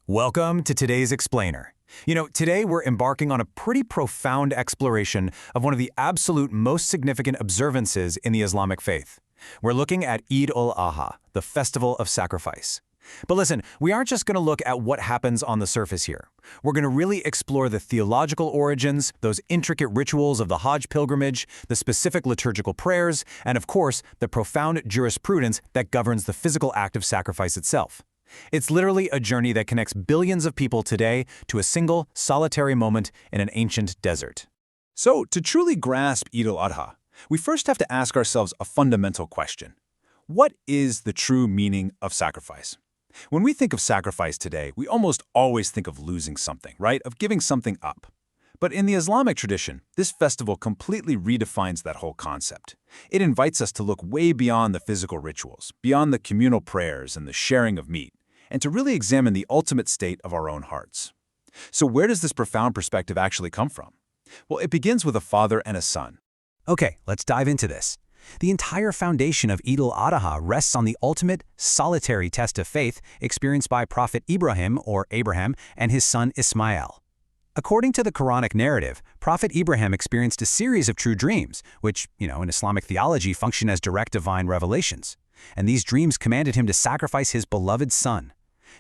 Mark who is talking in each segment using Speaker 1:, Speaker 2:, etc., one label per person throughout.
Speaker 1: Welcome to today's Explainer. Today we're embarking on a pretty profound exploration of one of the absolute most significant observances in the Islamic faith. We're looking at Eid al-Adha, the festival of sacrifice. But listen, we aren't just going to look at what happens on the surface here. We're going to really explore the theological origins, those intricate rituals of the Hajj pilgrimage, the specific liturgical prayers, and of course, the profound jurisprudence that governs the physical act of sacrifice itself. It's literally a journey that connects billions of people today to a single, solitary moment in an ancient desert.
Speaker 2: So, to truly grasp Eid al-Adha, we first have to ask ourselves a fundamental question. What is the true meaning of sacrifice? When we think of sacrifice today, we almost always think of losing something, right? Of giving something up. But in the Islamic tradition, this festival completely redefines that whole concept. It invites us to look way beyond the physical rituals, beyond the communal prayers and the sharing of meat, and to really examine the ultimate state of our own hearts. So where does this profound perspective actually come from? Well, it begins with a father and a son.
Speaker 3: Okay, let's dive into this. The entire foundation of Eid al-Adha rests on the ultimate, solitary test of faith experienced by Prophet Ibrahim, or Abraham, and his son Ismail. According to the Quranic narrative, Prophet Ibrahim experienced a series of true dreams, which, in Islamic theology function as direct divine revelations. And these dreams commanded him to sacrifice his beloved son.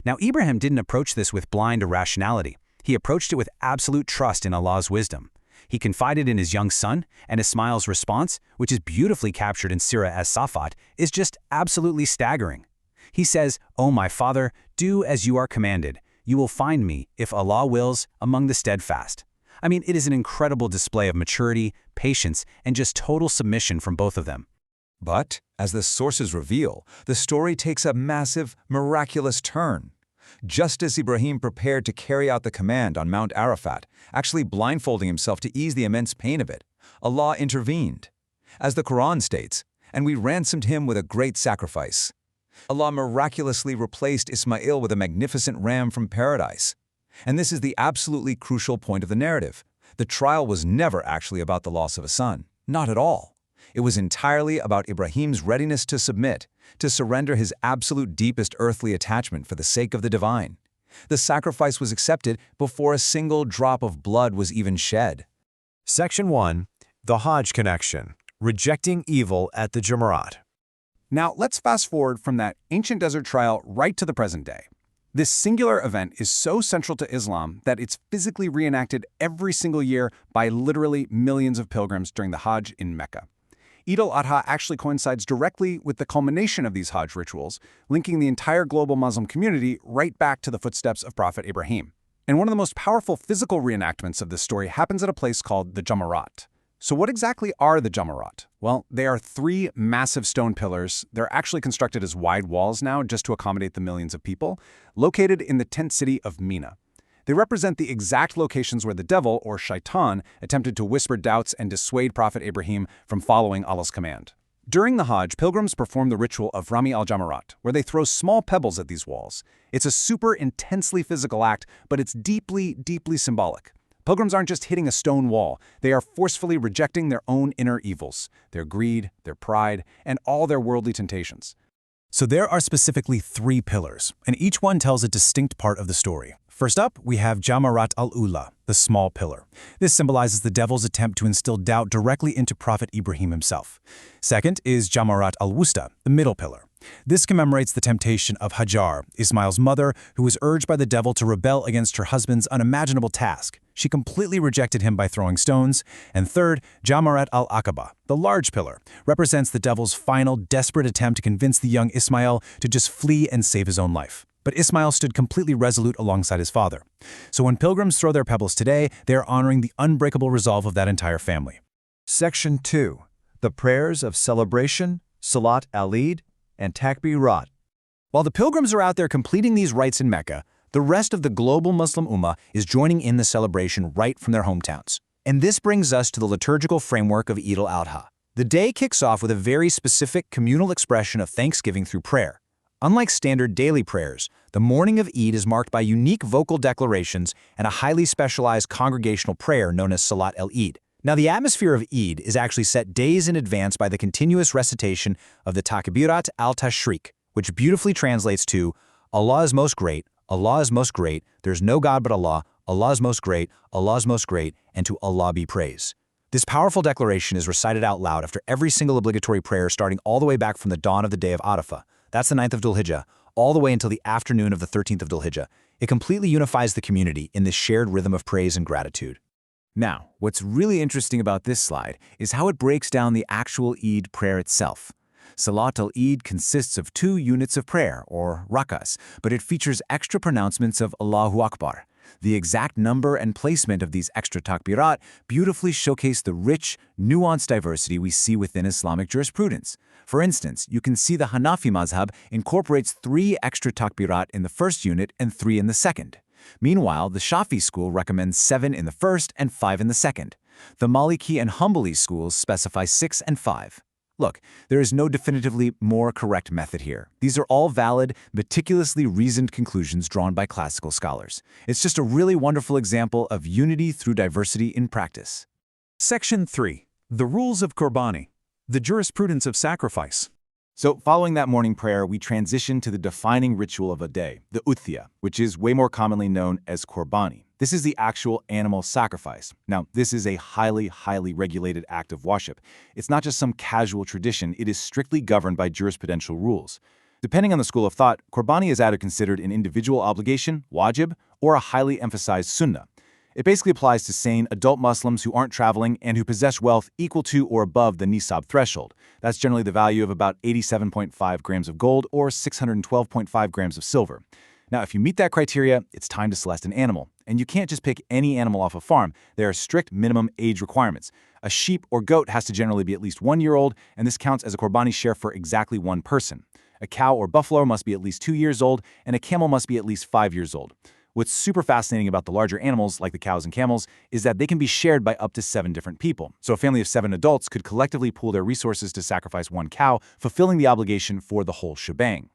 Speaker 3: Now, Ibrahim didn't approach this with blind irrationality. He approached it with absolute trust in Allah's wisdom. He confided in his young son, and Ismail's response, which is beautifully captured in Surah as-Safat, is just absolutely staggering. He says, "O my father, do as you are commanded. You will find me, if Allah wills, among the steadfast." I mean, it is an incredible display of maturity, patience, and just total submission from both of them.
Speaker 4: But, as the sources reveal, the story takes a massive, miraculous turn. Just as Ibrahim prepared to carry out the command on Mount Arafat, actually blindfolding himself to ease the immense pain of it, Allah intervened. As the Quran states, "And we ransomed him with a great sacrifice." Allah miraculously replaced Ismail with a magnificent ram from paradise. And this is the absolutely crucial point of the narrative. The trial was never actually about the loss of a son. Not at all. It was entirely about Ibrahim's readiness to submit, to surrender his absolute deepest earthly attachment for the sake of the divine. The sacrifice was accepted before a single drop of blood was even shed.
Speaker 5: Section 1. The Hajj Connection. Rejecting Evil at the Jamarat.
Speaker 2: Now, let's fast forward from that ancient desert trial right to the present day. This singular event is so central to Islam that it's physically reenacted every single year by literally millions of pilgrims during the Hajj in Mecca. Eid al-Adha actually coincides directly with the culmination of these Hajj rituals, linking the entire global Muslim community right back to the footsteps of Prophet Ibrahim. And one of the most powerful physical reenactments of this story happens at a place called the Jamarat. So what exactly are the Jamarat? Well, they are three massive stone pillars. They're actually constructed as wide walls now just to accommodate the millions of people, located in the tent city of Mina. They represent the exact locations where the devil, or shaitan, attempted to whisper doubts and dissuade Prophet Ibrahim from following Allah's command. During the Hajj, pilgrims perform the ritual of Rami al-Jamarat, where they throw small pebbles at these walls. It's a super intensely physical act, but it's deeply, deeply symbolic. Pilgrims aren't just hitting a stone wall. They are forcefully rejecting their own inner evils, their greed, their pride, and all their worldly temptations.
Speaker 3: So there are specifically three pillars, and each one tells a distinct part of the story. First up, we have Jamarat al-Ula, the small pillar. This symbolizes the devil's attempt to instill doubt directly into Prophet Ibrahim himself. Second is Jamarat al-Wusta, the middle pillar. This commemorates the temptation of Hajar, Ismail's mother, who was urged by the devil to rebel against her husband's unimaginable task. She completely rejected him by throwing stones. And third, Jamarat al-Aqaba, the large pillar, represents the devil's final, desperate attempt to convince the young Ismail to just flee and save his own life. But Ismail stood completely resolute alongside his father. So when pilgrims throw their pebbles today, they are honoring the unbreakable resolve of that entire family.
Speaker 5: Section 2. The Prayers of Celebration, Salat al-Eid, and Takbirat.
Speaker 3: While the pilgrims are out there completing these rites in Mecca, the rest of the global Muslim Ummah is joining in the celebration right from their hometowns. And this brings us to the liturgical framework of Eid al-Adha. The day kicks off with a very specific communal expression of thanksgiving through prayer. Unlike standard daily prayers, the morning of Eid is marked by unique vocal declarations and a highly specialized congregational prayer known as Salat al-Eid. Now, the atmosphere of Eid is actually set days in advance by the continuous recitation of the Takbirat al-Tashriq, which beautifully translates to, Allah is most great, Allah is most great, there's no God but Allah, Allah is most great, Allah is most great, and to Allah be praise. This powerful declaration is recited out loud after every single obligatory prayer starting all the way back from the dawn of the day of Adha, that's the 9th of Dhul Hijjah, all the way until the afternoon of the 13th of Dhul Hijjah. It completely unifies the community in this shared rhythm of praise and gratitude.
Speaker 1: Now, what's really interesting about this slide is how it breaks down the actual Eid prayer itself. Salat al-Eid consists of 2 units of prayer, or rakas, but it features extra pronouncements of Allahu Akbar. The exact number and placement of these extra takbirat beautifully showcase the rich, nuanced diversity we see within Islamic jurisprudence. For instance, you can see the Hanafi mazhab incorporates 3 extra takbirat in the first unit and 3 in the second. Meanwhile, the Shafi school recommends 7 in the first and 5 in the second. The Maliki and Hanbali schools specify 6 and 5. Look, there is no definitively more correct method here. These are all valid, meticulously reasoned conclusions drawn by classical scholars. It's just a really wonderful example of unity through diversity in practice.
Speaker 2: Section 3. The Rules of Qurbani. The Jurisprudence of Sacrifice.
Speaker 1: So following that morning prayer, we transition to the defining ritual of a day, the udhiyah, which is way more commonly known as qurbani. This is the actual animal sacrifice. Now, this is a highly regulated act of worship. It's not just some casual tradition, it is strictly governed by jurisprudential rules. Depending on the school of thought, qurbani is either considered an individual obligation, wajib, or a highly emphasized sunnah. It basically applies to sane adult Muslims who aren't traveling and who possess wealth equal to or above the nisab threshold. That's generally the value of about 87.5 grams of gold or 612.5 grams of silver. Now, if you meet that criteria, it's time to select an animal. And you can't just pick any animal off a farm. There are strict minimum age requirements. A sheep or goat has to generally be at least 1 year old, and this counts as a qurbani share for exactly 1 person. A cow or buffalo must be at least 2 years old, and a camel must be at least 5 years old. What's super fascinating about the larger animals, like the cows and camels, is that they can be shared by up to 7 different people. So a family of 7 adults could collectively pool their resources to sacrifice 1 cow, fulfilling the obligation for the whole shebang.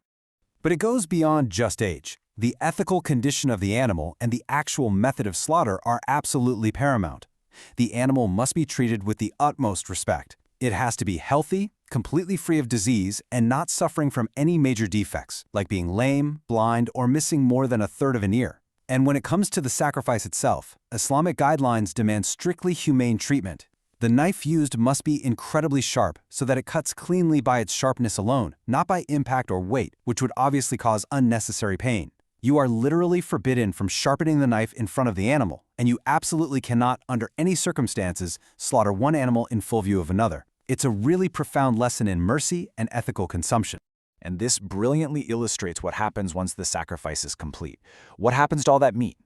Speaker 3: But it goes beyond just age. The ethical condition of the animal and the actual method of slaughter are absolutely paramount. The animal must be treated with the utmost respect. It has to be healthy, completely free of disease, and not suffering from any major defects, like being lame, blind, or missing more than a third of an ear. And when it comes to the sacrifice itself, Islamic guidelines demand strictly humane treatment. The knife used must be incredibly sharp so that it cuts cleanly by its sharpness alone, not by impact or weight, which would obviously cause unnecessary pain. You are literally forbidden from sharpening the knife in front of the animal, and you absolutely cannot, under any circumstances, slaughter one animal in full view of another. It's a really profound lesson in mercy and ethical consumption.
Speaker 1: And this brilliantly illustrates what happens once the sacrifice is complete. What happens to all that meat?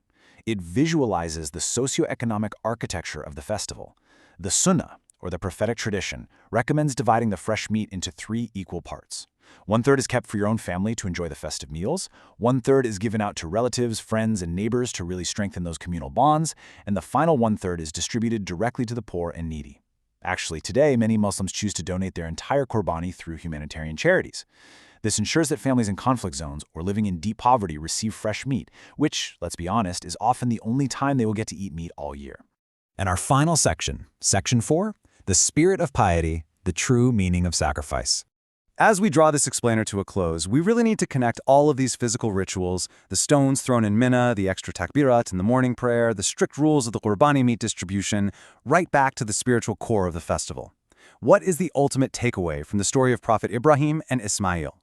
Speaker 1: It visualizes the socioeconomic architecture of the festival. The Sunnah, or the prophetic tradition, recommends dividing the fresh meat into 3 equal parts. 1/3 is kept for your own family to enjoy the festive meals, 1/3 is given out to relatives, friends, and neighbors to really strengthen those communal bonds, and the final 1/3 is distributed directly to the poor and needy. Actually, today, many Muslims choose to donate their entire qurbani through humanitarian charities. This ensures that families in conflict zones or living in deep poverty receive fresh meat, which, let's be honest, is often the only time they will get to eat meat all year.
Speaker 3: And our final section, Section 4, the spirit of piety, the true meaning of sacrifice.
Speaker 2: As we draw this explainer to a close, we really need to connect all of these physical rituals, the stones thrown in Mina, the extra takbirat in the morning prayer, the strict rules of the qurbani meat distribution, right back to the spiritual core of the festival. What is the ultimate takeaway from the story of Prophet Ibrahim and Ismail?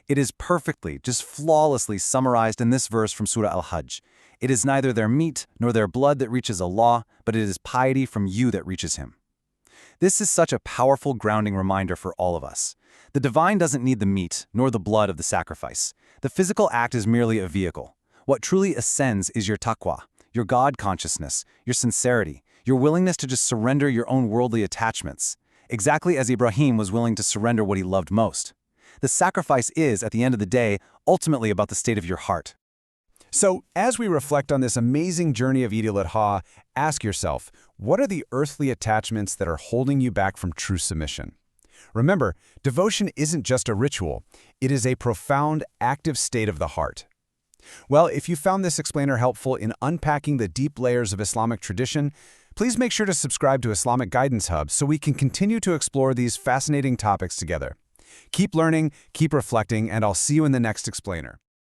Speaker 2: It is perfectly, just flawlessly summarized in this verse from Surah Al-Hajj. It is neither their meat nor their blood that reaches Allah, but it is piety from you that reaches Him. This is such a powerful grounding reminder for all of us. The divine doesn't need the meat nor the blood of the sacrifice. The physical act is merely a vehicle. What truly ascends is your taqwa, your God consciousness, your sincerity, your willingness to just surrender your own worldly attachments, exactly as Ibrahim was willing to surrender what he loved most. The sacrifice is, at the end of the day, ultimately about the state of your heart.
Speaker 5: So, as we reflect on this amazing journey of Eid al-Adha, ask yourself, what are the earthly attachments that are holding you back from true submission? Remember, devotion isn't just a ritual, it is a profound, active state of the heart. Well, if you found this explainer helpful in unpacking the deep layers of Islamic tradition, please make sure to subscribe to Islamic Guidance Hub so we can continue to explore these fascinating topics together. Keep learning, keep reflecting, and I'll see you in the next explainer.